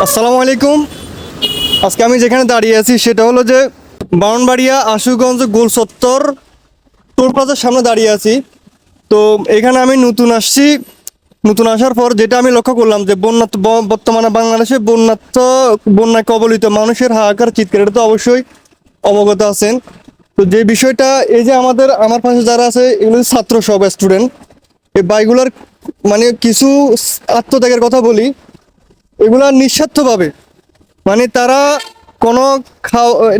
আসসালামু আলাইকুম। আজকে আমি যেখানে দাঁড়িয়ে আছি সেটা হলো যে ব্রাহ্মণবাড়িয়া আশুগঞ্জ গোল চত্বর টোল প্লাজার সামনে দাঁড়িয়ে আছি। তো এখানে আমি নতুন আসছি। নতুন আসার পর যেটা আমি লক্ষ্য করলাম যে বর্তমানে বাংলাদেশে বন্যায় কবলিত মানুষের হাহাকার চিৎকার, এটা তো অবশ্যই অবগত আছেন। তো যে বিষয়টা, এই যে আমার পাশে যারা আছে এগুলো ছাত্র, সব স্টুডেন্ট। এই বাইকগুলোর মানে কিছু আত্মত্যাগের কথা বলি। এগুলা নিঃস্বার্থভাবে, মানে তারা কোনো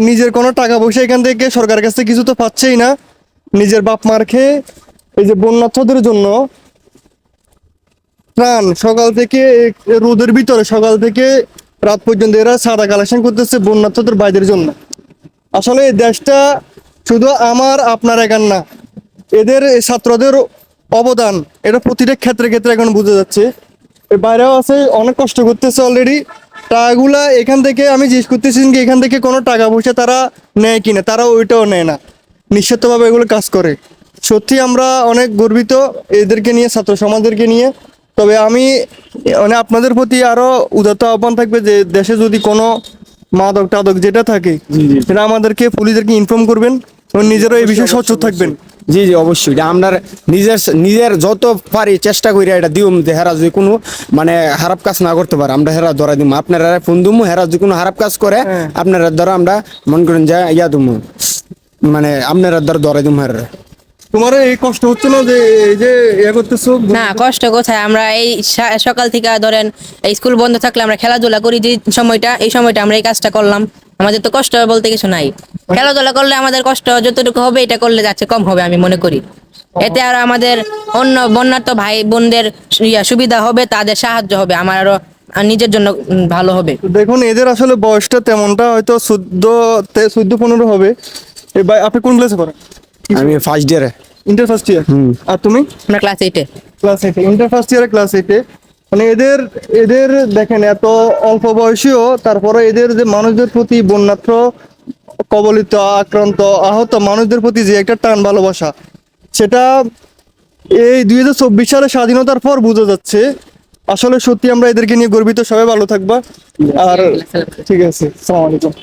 নিজের কোনো টাকা পয়সা এখান থেকে সরকারের কাছ থেকে কিছু তো পাচ্ছেই না। নিজের বাপ মার খেয়ে এই যে বন্যার্থদের জন্য ত্রাণ, সকাল থেকে রোদের ভিতরে সকাল থেকে রাত পর্যন্ত এরা সাদা কালেকশন করতেছে বন্যার্থদের বাইদের জন্য। আসলে এই দেশটা শুধু আপনার একার না, এদের এই ছাত্রদের অবদান এটা প্রতিটা ক্ষেত্রে ক্ষেত্রে এখন বুঝে যাচ্ছে। এর বাইরেও আছে, অনেক কষ্ট করতেছে অলরেডি। টাকাগুলা এখান থেকে আমি জিজ্ঞেস করতেছি যে এখান থেকে কোনো টাকা পয়সা তারা নেয় কিনা, তারা ওইটাও নেয় না, নিঃস্বার্থভাবে এগুলো কাজ করে। সত্যি আমরা অনেক গর্বিত এদেরকে নিয়ে, ছাত্র সমাজদেরকে নিয়ে। তবে আমি মানে আপনাদের প্রতি আরো উদাত্ত আহ্বান থাকবে যে দেশে যদি কোনো মাদক টাদক যেটা থাকে সেটা আমাদেরকে পুলিশদেরকে ইনফর্ম করবেন এবং নিজেরও এই বিষয়ে সচেতন থাকবেন। জি জি, অবশ্যই আমরা নিজের যত পারি চেষ্টা করি এটা দিউম যে হেরা যদি কোনো মানে খারাপ কাজ না করতে পারে আমরা হেরা ধরা দিম, আপনারা ফোন দিমু, হেরা যদি কোনো খারাপ কাজ করে আপনারা ধরা আমরা মনে করেন যে ইয়া দিমু, মানে আপনারা ধরা দিম হেরা। তোমার এই কষ্ট হচ্ছে না যে এই যে ইয়া করতেছো? না, কষ্ট কোথায়, আমরা এই সকাল থেকে ধরেন এই স্কুল বন্ধ থাকলে আমরা খেলাধুলা করি, যে এই সময়টা আমরা এই কাজটা করলাম। আমাদের তো কষ্ট বলতে কিছু নাই, খেলাধুলা করলে আমাদের কষ্ট যতটুকু হবে এটা করলে যাচ্ছে কম হবে আমি মনে করি। এতে আর আমাদের অন্য বন্যার্থ ভাই বোনদের সুবিধা হবে, তাদের সাহায্য হবে, আমার আরো নিজের জন্য ভালো হবে। দেখুন, এদের আসলে বয়সটা তেমনটা হয়তো 14-15 হবে। ভাই আপনি কোন ক্লাসে পড়েন? আমি ফার্স্ট ইয়ারে। Inter first year. আর তুমি? আমরা ক্লাস 8-এ। ক্লাস 8, ইন্টার ফার্স্ট ইয়ারে, ক্লাস 8-এ। মানে এদের দেখেন এত অল্প বয়সীও, তারপরে এদের যে মানুষদের প্রতি, বন্যার্থ কবলিত আক্রান্ত আহত মানুষদের প্রতি যে একটা টান ভালোবাসা, সেটা এই 2024 সালে স্বাধীনতার পর বোঝা যাচ্ছে। আসলে সত্যি আমরা এদেরকে নিয়ে গর্বিত। সবাই ভালো থাকবা। আর ঠিক আছে, আসসালামু আলাইকুম।